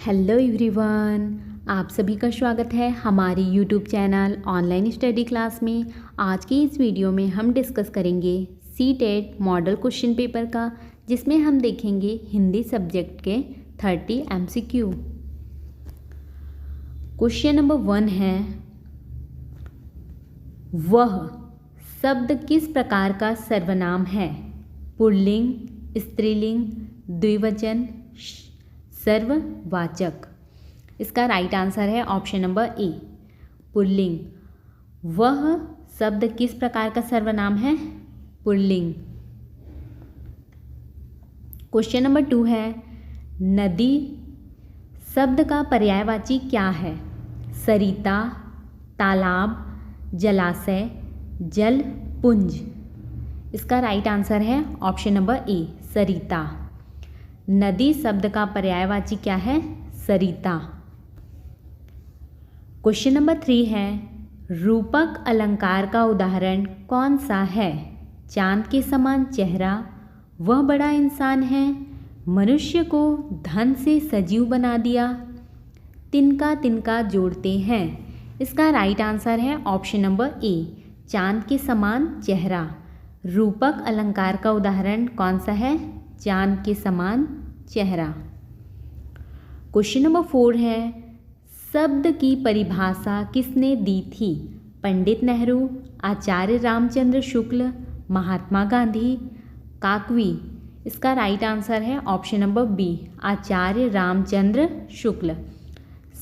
Hello everyone, आप सभी का स्वागत है हमारी YouTube channel online study class में। आज की इस वीडियो में हम डिस्कस करेंगे सीटेट मॉडल क्वेश्चन पेपर का, जिसमें हम देखेंगे हिंदी सब्जेक्ट के 30 MCQ। क्वेश्चन नंबर 1 है, वह शब्द किस प्रकार का सर्वनाम है? पुल्लिंग, स्त्रीलिंग, द्विवचन, सर्ववाचक। इसका राइट आंसर है ऑप्शन नंबर ए, पुल्लिंग। वह शब्द किस प्रकार का सर्वनाम है? पुल्लिंग। क्वेश्चन नंबर 2 है, नदी शब्द का पर्यायवाची क्या है? सरिता, तालाब, जलाशय, जल पुंज। इसका राइट आंसर है ऑप्शन नंबर ए, सरिता। नदी शब्द का पर्यायवाची क्या है? सरिता। क्वेश्चन नंबर 3 है, रूपक अलंकार का उदाहरण कौन सा है? चांद के समान चेहरा, वह बड़ा इंसान है, मनुष्य को धन से सजीव बना दिया, तिनका तिनका जोड़ते हैं। इसका राइट आंसर है ऑप्शन नंबर ए, चांद के समान चेहरा। रूपक अलंकार का उदाहरण कौन सा है? चांद के समान चेहरा। क्वेश्चन नंबर 4 है, शब्द की परिभाषा किसने दी थी? पंडित नेहरू, आचार्य रामचंद्र शुक्ल, महात्मा गांधी, काकवी। इसका राइट आंसर है ऑप्शन नंबर बी, आचार्य रामचंद्र शुक्ल।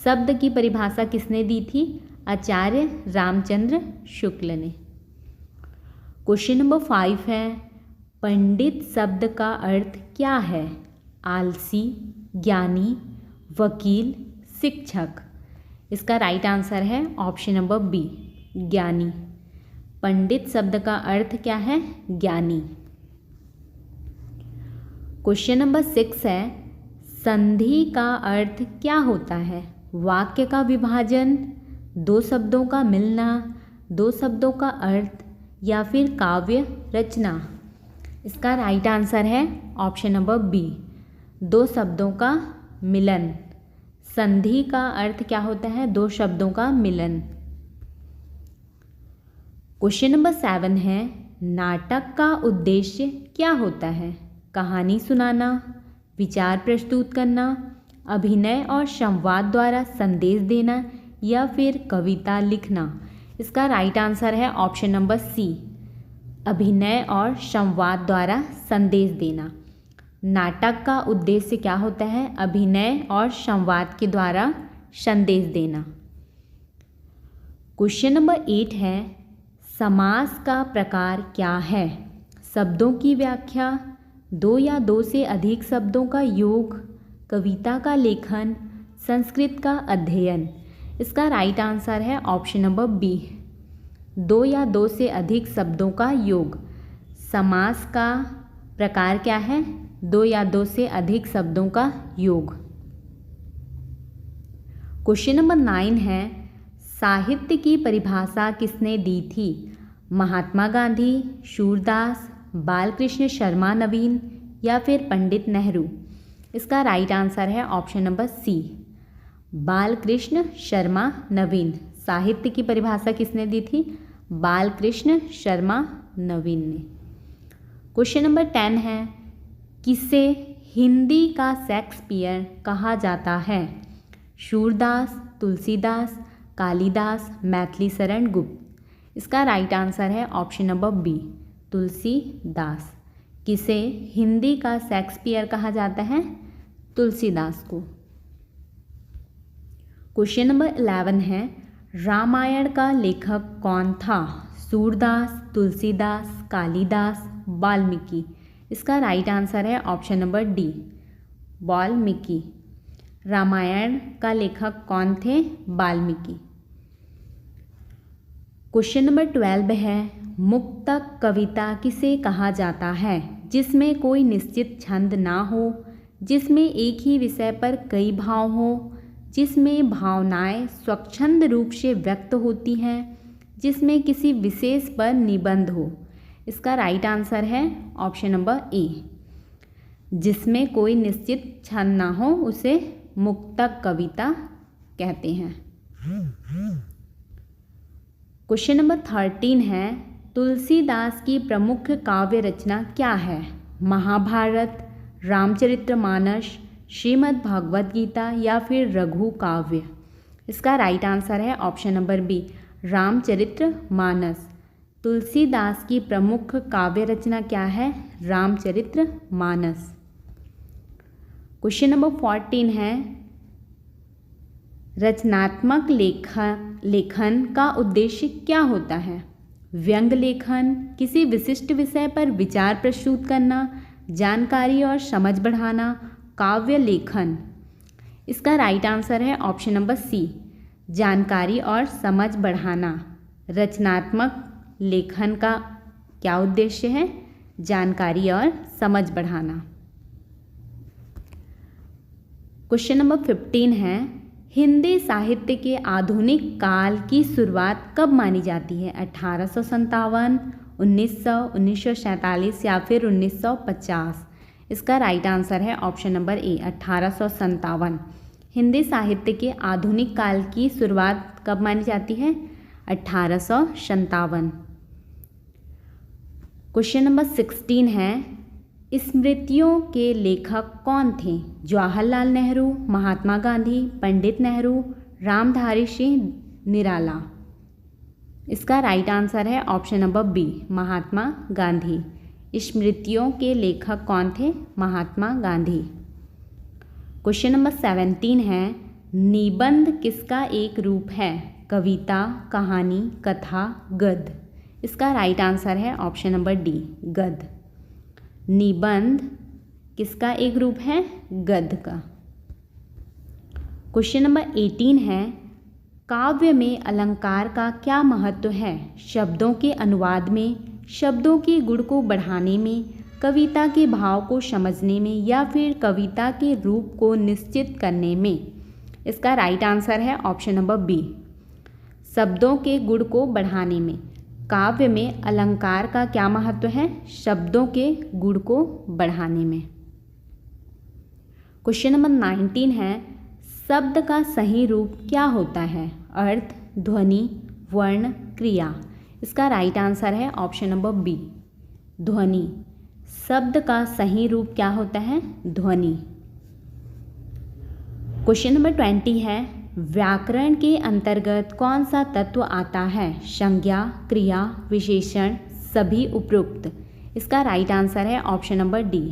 शब्द की परिभाषा किसने दी थी? आचार्य रामचंद्र शुक्ल ने। क्वेश्चन नंबर 5 है, पंडित शब्द का अर्थ क्या है? आलसी, ज्ञानी, वकील, शिक्षक। इसका राइट आंसर है ऑप्शन नंबर बी, ज्ञानी। पंडित शब्द का अर्थ क्या है? ज्ञानी। क्वेश्चन नंबर 6 है, संधि का अर्थ क्या होता है? वाक्य का विभाजन, दो शब्दों का मिलना, दो शब्दों का अर्थ, या फिर काव्य रचना। इसका राइट आंसर है ऑप्शन नंबर बी, दो शब्दों का मिलन। संधि का अर्थ क्या होता है? दो शब्दों का मिलन। क्वेश्चन नंबर 7 है, नाटक का उद्देश्य क्या होता है? कहानी सुनाना, विचार प्रस्तुत करना, अभिनय और संवाद द्वारा संदेश देना, या फिर कविता लिखना। इसका राइट आंसर है ऑप्शन नंबर सी, अभिनय और संवाद द्वारा संदेश देना। नाटक का उद्देश्य क्या होता है? अभिनय और संवाद के द्वारा संदेश देना। क्वेश्चन नंबर 8 है, समास का प्रकार क्या है? शब्दों की व्याख्या, दो या दो से अधिक शब्दों का योग, कविता का लेखन, संस्कृत का अध्ययन। इसका राइट आंसर है ऑप्शन नंबर बी, दो या दो से अधिक शब्दों का योग। समास का प्रकार क्या है? दो या दो से अधिक शब्दों का योग। क्वेश्चन नंबर 9 है, साहित्य की परिभाषा किसने दी थी? महात्मा गांधी, सूरदास, बालकृष्ण शर्मा नवीन, या फिर पंडित नेहरू। इसका राइट आंसर है option number C, Balkrishna Sharma Naveen. साहित्य की परिभाषा किसने दी थी? बालकृष्ण शर्मा नवीन ने। क्वेश्चन नंबर 10 है, किसे हिंदी का शेक्सपियर कहा जाता है? सूरदास, तुलसीदास, कालिदास, मैथिली शरण गुप्त। इसका राइट आंसर है ऑप्शन नंबर बी, तुलसीदास। किसे हिंदी का शेक्सपियर कहा जाता है? तुलसीदास को। क्वेश्चन नंबर 11 है, रामायण का लेखक कौन था? सूरदास, तुलसीदास, कालिदास, वाल्मीकि। इसका राइट आंसर है option number D, Valmiki. Ramayana का लेखक कौन थे? वाल्मीकि। क्वेश्चन नंबर 12 है, मुक्तक कविता किसे कहा जाता है? जिसमें कोई निश्चित छंद ना हो, जिसमें एक ही विषय पर कई भाव हो, जिसमें भावनाएं स्वच्छंद रूप से व्यक्त होती हैं, जिसमें किसी विशेष पर निबंध हो। इसका राइट आंसर है ऑप्शन नंबर ए, जिसमें कोई निश्चित छंद ना हो उसे मुक्तक कविता कहते हैं। क्वेश्चन नंबर 13 है, तुलसीदास की प्रमुख काव्य रचना क्या है? महाभारत, रामचरितमानस, श्रीमद् भगवद गीता या फिर रघु काव्य? इसका राइट आंसर है option number B, Ramcharitmanas. Tulsidas की प्रमुख काव्य रचना क्या है? रामचरितमानस। क्वेश्चन नंबर 14 है, रचनात्मक लेखन का उद्देश्य क्या होता है? व्यंग लेखन, किसी विशिष्ट विषय पर विचार प्रस्तुत करना, जानकारी और समझ बढ़ाना, काव्य लेखन? इसका राइट आंसर है ऑप्शन नंबर सी, जानकारी और समझ बढ़ाना। रचनात्मक लेखन का क्या उद्देश्य है? जानकारी और समझ बढ़ाना। क्वेश्चन नंबर 15 है, हिंदी साहित्य के आधुनिक काल की शुरुआत कब मानी जाती है? 1857, 1900, 1947 या फिर 1950? इसका राइट आंसर है ऑप्शन नंबर ए, 1857। हिंदी साहित्य के आधुनिक काल की शुरुआत कब मानी जाती है? 1857। क्वेश्चन नंबर 16 है, स्मृतियों के लेखक कौन थे? जवाहरलाल नेहरू, महात्मा गांधी, पंडित नेहरू, रामधारी सिंह निराला? इसका राइट आंसर है option number B, Mahatma Gandhi. स्मृतियों के लेखक कौन थे? महात्मा गांधी। क्वेश्चन नंबर 17 है, निबंध किसका एक रूप है? कविता, कहानी, कथा, गद्य? इसका राइट आंसर है ऑप्शन नंबर डी, गद्य। निबंध किसका एक रूप है? गद्य का। क्वेश्चन नंबर 18 है, काव्य में अलंकार का क्या महत्व है? शब्दों के अनुवाद में, शब्दों के गुण को बढ़ाने में, कविता के भाव को समझने में या फिर कविता के रूप को निश्चित करने में? इसका राइट आंसर है ऑप्शन नंबर बी, शब्दों के गुण को बढ़ाने में। काव्य में अलंकार का क्या महत्व है? शब्दों के गुण को बढ़ाने में। क्वेश्चन नंबर 19 है, शब्द का सही रूप क्या होता है? अर्थ, ध्वनि, वर्ण, क्रिया? इसका राइट आंसर है ऑप्शन नंबर बी, ध्वनि। शब्द का सही रूप क्या होता है? ध्वनि। क्वेश्चन नंबर 20 है, व्याकरण के अंतर्गत कौन सा तत्व आता है? संज्ञा, क्रिया, विशेषण, सभी, उपयुक्त? इसका राइट आंसर है ऑप्शन नंबर डी,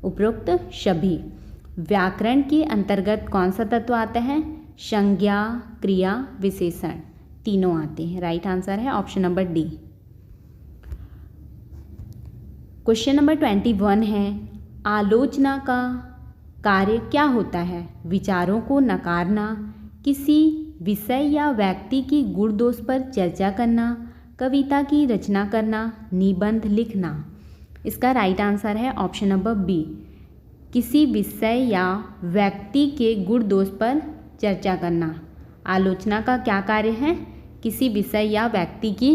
उपयुक्त सभी। व्याकरण के अंतर्गत कौन सा तत्व आता है? संज्ञा, क्रिया, विशेषण, तीनों आते हैं। राइट आंसर है option number D. Question number 21 है, आलोचना का कार्य क्या होता है? विचारों को नकारना, किसी विषय या व्यक्ति की गुण दोष पर चर्चा करना, कविता की रचना करना, निबंध लिखना? इसका राइट आंसर है ऑप्शन नंबर बी, किसी विषय या व्यक्ति के गुण दोष पर चर्चा करना। आलोचना का क्या कार्य है? किसी विषय या व्यक्ति की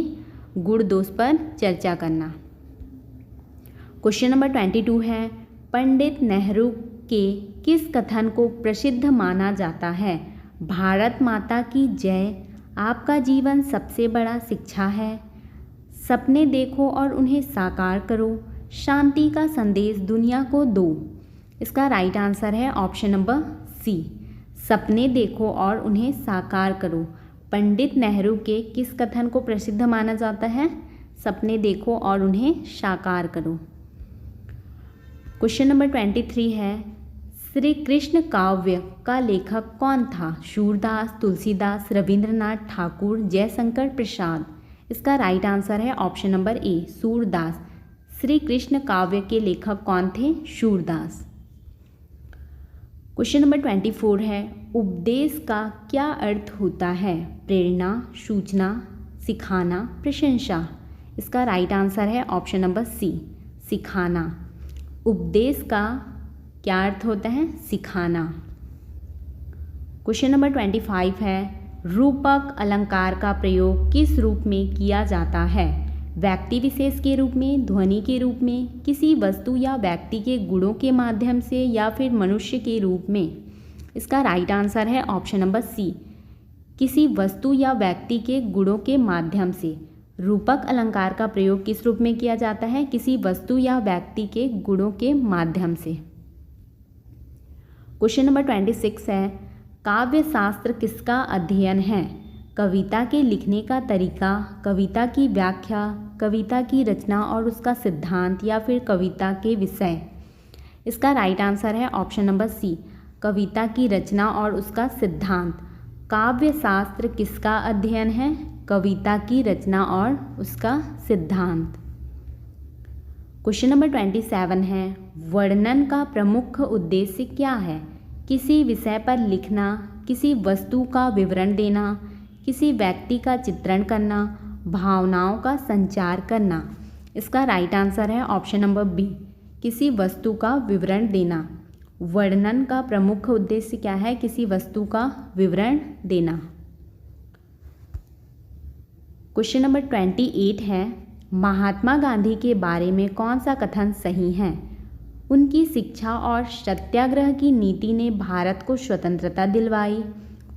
गुण दोष पर चर्चा करना। क्वेश्चन नंबर 22 है, पंडित नेहरू के किस कथन को प्रसिद्ध माना जाता है? भारत माता की जय, आपका जीवन सबसे बड़ा शिक्षा है, सपने देखो और उन्हें साकार करो, शांति का संदेश दुनिया को दो? इसका राइट आंसर है ऑप्शन नंबर सी, सपने देखो और उन्हें साकार करो। पंडित नेहरू के किस कथन को प्रसिद्ध माना जाता है? सपने देखो और उन्हें साकार करो। क्वेश्चन नंबर 23 है, श्री कृष्ण काव्य का लेखक कौन था? सूरदास, तुलसीदास, रविंद्रनाथ ठाकुर, जयशंकर प्रसाद? इसका राइट आंसर है option number A, Surdas. Shri Krishna काव्य के लेखक कौन थे? सूरदास। क्वेश्चन नंबर 24 है, उपदेश का क्या अर्थ होता है? प्रेरणा, सूचना, सिखाना, प्रशंसा? इसका राइट आंसर है ऑप्शन नंबर सी, सिखाना। उपदेश का क्या अर्थ होता है? सिखाना। क्वेश्चन नंबर 25 है, रूपक अलंकार का प्रयोग किस रूप में किया जाता है? व्यक्ति विशेष के रूप में, ध्वनि के रूप में, किसी वस्तु या व्यक्ति के गुणों के माध्यम से या फिर मनुष्य के रूप में? इसका राइट आंसर है ऑप्शन नंबर सी, किसी वस्तु या व्यक्ति के गुणों के माध्यम से। रूपक अलंकार का प्रयोग किस रूप में किया जाता है? किसी वस्तु या व्यक्ति के गुणों के माध्यम से। क्वेश्चन नंबर 26 है, काव्य शास्त्र किसका अध्ययन है? कविता के लिखने का तरीका, कविता की व्याख्या, कविता की रचना और उसका सिद्धांत, या फिर कविता के विषय। इसका राइट आंसर है ऑप्शन नंबर सी, कविता की रचना और उसका सिद्धांत। काव्य शास्त्र किसका अध्ययन है? कविता की रचना और उसका सिद्धांत। क्वेश्चन नंबर 27 है, वर्णन का प्रमुख उद्देश्य क्या है? किसी विषय पर लिखना, किसी वस्तु का विवरण देना, किसी व्यक्ति का चित्रण करना, भावनाओं का संचार करना। इसका राइट आंसर है ऑप्शन नंबर बी, किसी वस्तु का विवरण देना। वर्णन का प्रमुख उद्देश्य क्या है? किसी वस्तु का विवरण देना। क्वेश्चन नंबर 28 है, महात्मा गांधी के बारे में कौन सा कथन सही है? उनकी शिक्षा और सत्याग्रह की नीति ने भारत को स्वतंत्रता दिलवाई।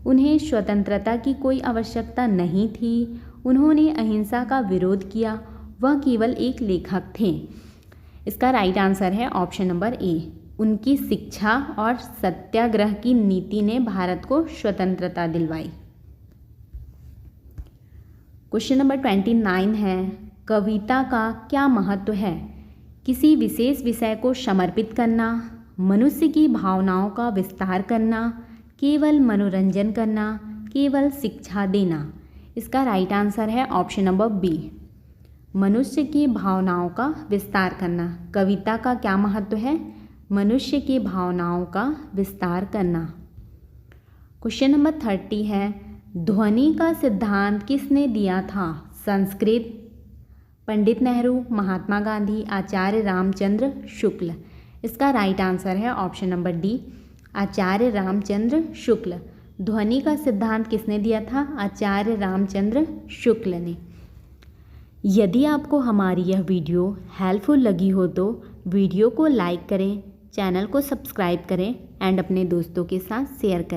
उन्हें स्वतंत्रता की कोई आवश्यकता नहीं थी। उन्होंने अहिंसा का विरोध किया। वह केवल एक लेखक थे। इसका राइट आंसर है ऑप्शन नंबर ए, उनकी शिक्षा और सत्याग्रह की नीति ने भारत को स्वतंत्रता दिलवाई। क्वेश्चन नंबर 29 है, कविता का क्या महत्व है? किसी विशेष विषय को समर्पित करना, मनुष्य की भावनाओं का विस्तार करना, केवल मनोरंजन करना, केवल शिक्षा देना। इसका राइट आंसर है ऑप्शन नंबर बी, मनुष्य की भावनाओं का विस्तार करना। कविता का क्या महत्व है? मनुष्य की भावनाओं का विस्तार करना। क्वेश्चन नंबर 30 है, ध्वनि का सिद्धांत किसने दिया था? संस्कृत, पंडित नेहरू, महात्मा गांधी, आचार्य रामचंद्र शुक्ल। इसका राइट आंसर है ऑप्शन नंबर डी, आचार्य रामचंद्र शुक्ल। ध्वनि का सिद्धांत किसने दिया था? आचार्य रामचंद्र शुक्ल ने। यदि आपको हमारी यह वीडियो हेल्पफुल लगी हो तो वीडियो को लाइक करें, चैनल को सब्सक्राइब करें एंड अपने दोस्तों के साथ शेयर करें।